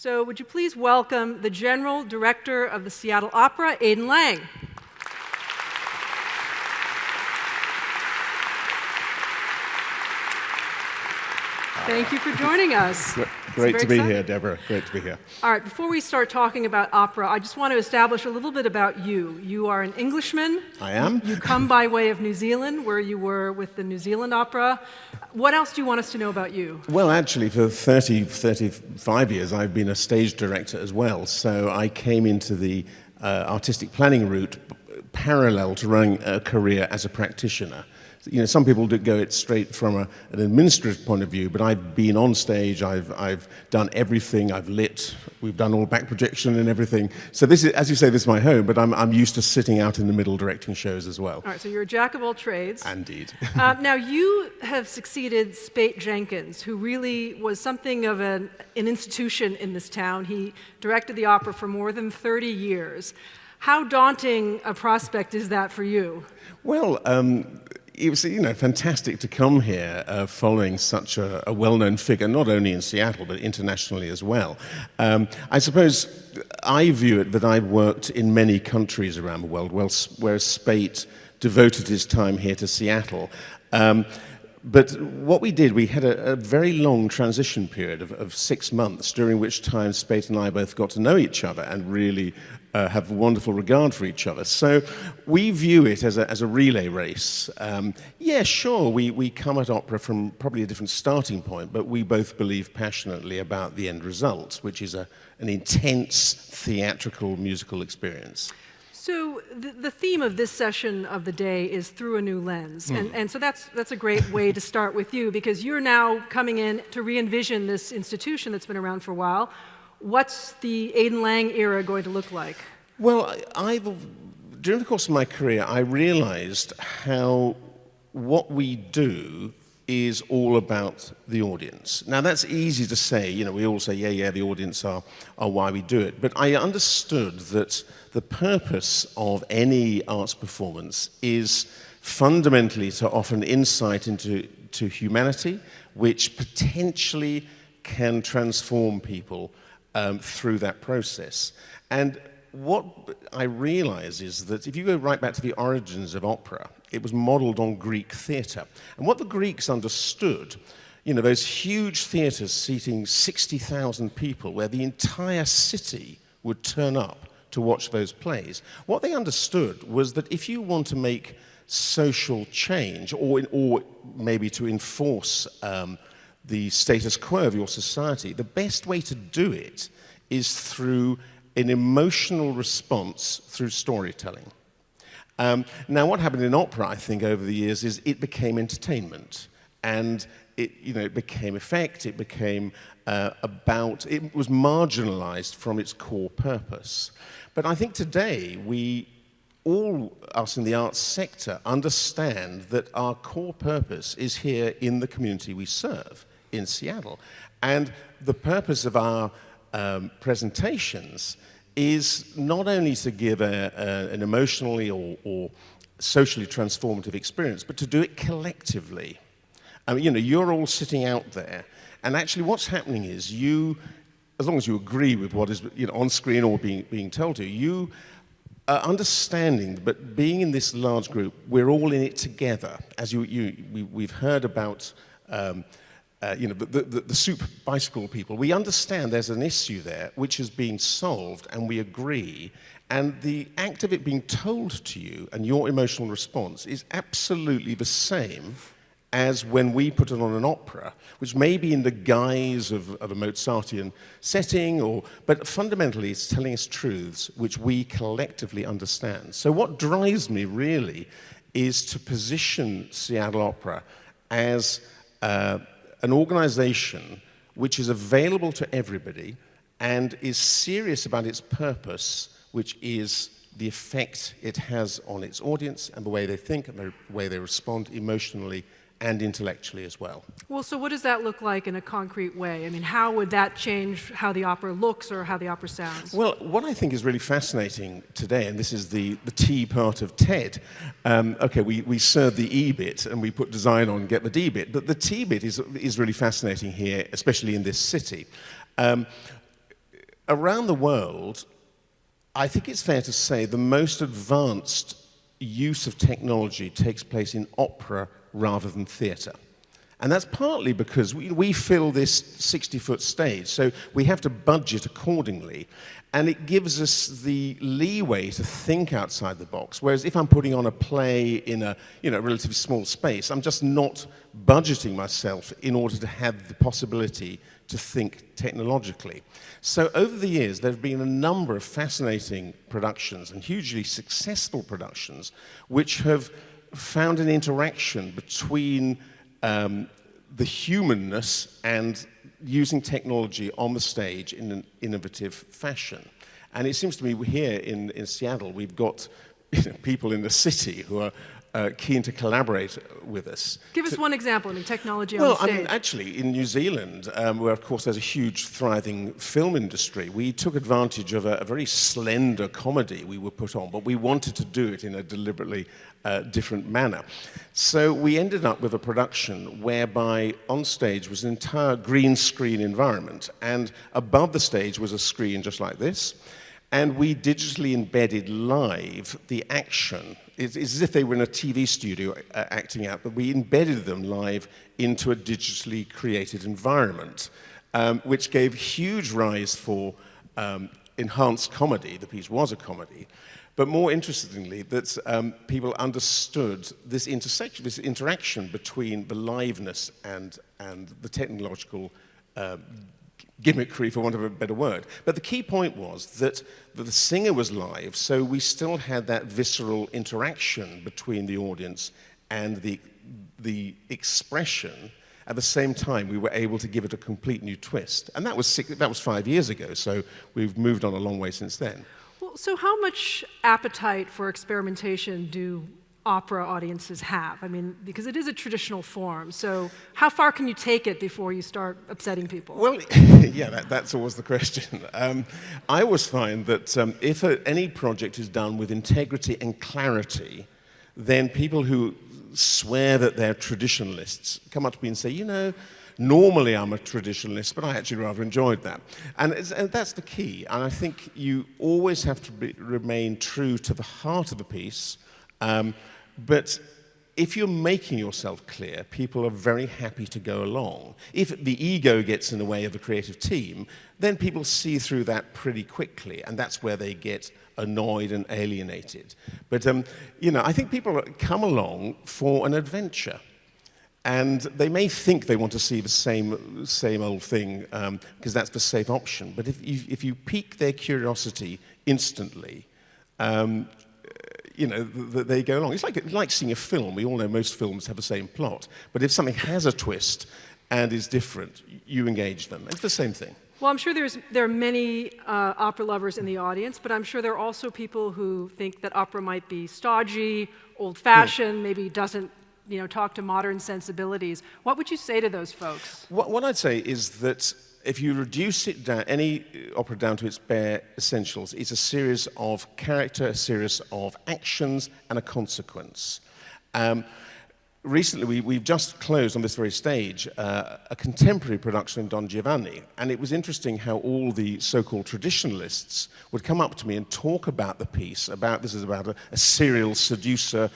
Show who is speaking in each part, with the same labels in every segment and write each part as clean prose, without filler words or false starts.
Speaker 1: So would you please welcome the General Director of the Seattle Opera, Aidan Lang. Thank you for joining us.
Speaker 2: Great to be here, Deborah. Great to be here.
Speaker 1: All right, before we start talking about opera, I just want to establish a little bit about you. You are an Englishman.
Speaker 2: I am.
Speaker 1: You come by way of New Zealand, where you were with the New Zealand Opera. What else do you want us to know about you?
Speaker 2: Well, actually, for 35 years, I've been a stage director as well. So I came into the artistic planning route parallel to running a career as a practitioner. You know, some people do go it straight from an administrative point of view, but I've been on stage, I've done everything, I've lit, we've done all back projection and everything. So this is, as you say, this is my home, but I'm used to sitting out in the middle directing shows as well.
Speaker 1: All right, so you're a jack of all trades.
Speaker 2: Indeed.
Speaker 1: Now, you have succeeded Speight Jenkins, who really was something of an institution in this town. He directed the opera for more than 30 years. How daunting a prospect is that for you?
Speaker 2: Well, it was, fantastic to come here following such a well-known figure, not only in Seattle, but internationally as well. I suppose I view it that I've worked in many countries around the world, whereas Speight devoted his time here to Seattle. But what we did, we had a very long transition period of 6 months, during which time Speight and I both got to know each other and really have wonderful regard for each other. So we view it as a relay race. Yeah, sure, we come at opera from probably a different starting point, but we both believe passionately about the end result, which is an intense theatrical musical experience.
Speaker 1: So the theme of this session of the day is through a new lens, and so that's a great way to start with you, because you're now coming in to re-envision this institution that's been around for a while. What's the Aidan Lang era going to look like?
Speaker 2: Well, during the course of my career, I realized how what we do is all about the audience. Now, that's easy to say. We all say, yeah, the audience are why we do it. But I understood that the purpose of any arts performance is fundamentally to offer an insight into humanity, which potentially can transform people through that process. And what I realize is that if you go right back to the origins of opera, it was modeled on Greek theater. And what the Greeks understood, those huge theaters seating 60,000 people, where the entire city would turn up to watch those plays, what they understood was that if you want to make social change, or maybe to enforce the status quo of your society, the best way to do it is through an emotional response through storytelling. Now, what happened in opera, I think, over the years is it became entertainment, and it became effect. It became it was marginalized from its core purpose. But I think today all us in the arts sector understand that our core purpose is here in the community we serve in Seattle, and the purpose of our presentations is not only to give an emotionally or socially transformative experience, but to do it collectively. I mean, you're all sitting out there, and actually what's happening is as long as you agree with what is on screen or being told to you, you are understanding, but being in this large group, we're all in it together. As we've heard about the soup bicycle people, we understand there's an issue there which is being solved, and we agree. And the act of it being told to you and your emotional response is absolutely the same as when we put it on an opera, which may be in the guise of a Mozartian setting, but fundamentally it's telling us truths which we collectively understand. So what drives me really is to position Seattle Opera as an organization which is available to everybody and is serious about its purpose, which is the effect it has on its audience and the way they think and the way they respond emotionally and intellectually as well.
Speaker 1: Well, so what does that look like in a concrete way? I mean, how would that change how the opera looks or how the opera sounds?
Speaker 2: Well, what I think is really fascinating today, and this is the T part of TED, okay, we serve the E bit and we put design on and get the D bit, but the T bit is really fascinating here, especially in this city. around the world, I think it's fair to say the most advanced use of technology takes place in opera rather than theatre. And that's partly because we fill this 60-foot stage, so we have to budget accordingly. And it gives us the leeway to think outside the box. Whereas if I'm putting on a play in a relatively small space, I'm just not budgeting myself in order to have the possibility to think technologically. So over the years, there have been a number of fascinating productions and hugely successful productions which have found an interaction between the humanness and using technology on the stage in an innovative fashion. And it seems to me here in Seattle, we've got people in the city who are keen to collaborate with us.
Speaker 1: Give us one example in technology on the stage.
Speaker 2: Well, I mean, actually, in New Zealand, where, of course, there's a huge, thriving film industry, we took advantage of a very slender comedy we were put on, but we wanted to do it in a deliberately different manner. So we ended up with a production whereby on stage was an entire green screen environment, and above the stage was a screen just like this, and we digitally embedded live the action. It's as if they were in a TV studio acting out, but we embedded them live into a digitally created environment, which gave huge rise for enhanced comedy. The piece was a comedy. But more interestingly, that people understood this intersection, this interaction between the liveness and the technological gimmickry, for want of a better word. But the key point was that the singer was live, so we still had that visceral interaction between the audience and the expression. At the same time, we were able to give it a complete new twist. And that was 5 years ago, so we've moved on a long way since then.
Speaker 1: Well, so how much appetite for experimentation do opera audiences have? I mean, because it is a traditional form, so how far can you take it before you start upsetting people?
Speaker 2: Well, yeah, that's always the question. I always find that if any project is done with integrity and clarity, then people who swear that they're traditionalists come up to me and say, you know, normally I'm a traditionalist, but I actually rather enjoyed that. And that's the key. And I think you always have to remain true to the heart of the piece. But if you're making yourself clear, people are very happy to go along. If the ego gets in the way of the creative team, then people see through that pretty quickly, and that's where they get annoyed and alienated. But I think people come along for an adventure. And they may think they want to see the same old thing because that's the safe option. But if you pique their curiosity instantly, they go along. It's like seeing a film. We all know most films have the same plot. But if something has a twist and is different, you engage them. It's the same thing.
Speaker 1: Well, I'm sure there are many opera lovers in the audience, but I'm sure there are also people who think that opera might be stodgy, old-fashioned, maybe doesn't talk to modern sensibilities. What would you say to those folks?
Speaker 2: What I'd say is that if you reduce it down, any opera down to its bare essentials, it's a series of character, a series of actions, and a consequence. Recently, we've just closed on this very stage a contemporary production of Don Giovanni, and it was interesting how all the so-called traditionalists would come up to me and talk about the piece, this is about a serial seducer,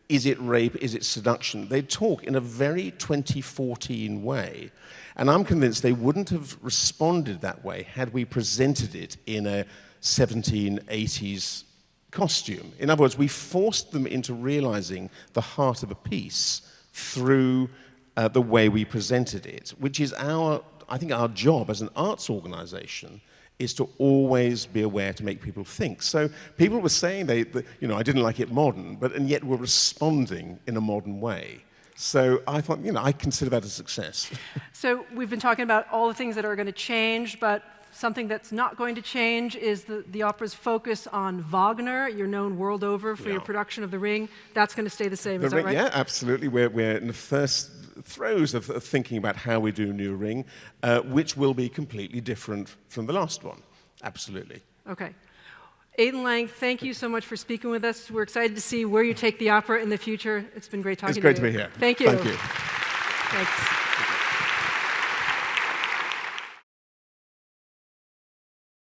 Speaker 2: is it rape, is it seduction? They'd talk in a very 2014 way. And I'm convinced they wouldn't have responded that way had we presented it in a 1780s costume. In other words, we forced them into realizing the heart of a piece through the way we presented it, which is I think our job as an arts organization is to always be aware to make people think. So people were saying I didn't like it modern, and yet were responding in a modern way. So I thought, I consider that a success.
Speaker 1: So we've been talking about all the things that are going to change, but something that's not going to change is the opera's focus on Wagner. You're known world over for your production of The Ring. That's going to stay the same, is that right?
Speaker 2: Yeah, absolutely. We're in the first throes of thinking about how we do New Ring, which will be completely different from the last one. Absolutely.
Speaker 1: Okay. Aidan Lang, thank you so much for speaking with us. We're excited to see where you take the opera in the future. It's been great talking to you.
Speaker 2: It's great to be here.
Speaker 1: Thank you.
Speaker 2: Thank you.
Speaker 1: Thanks.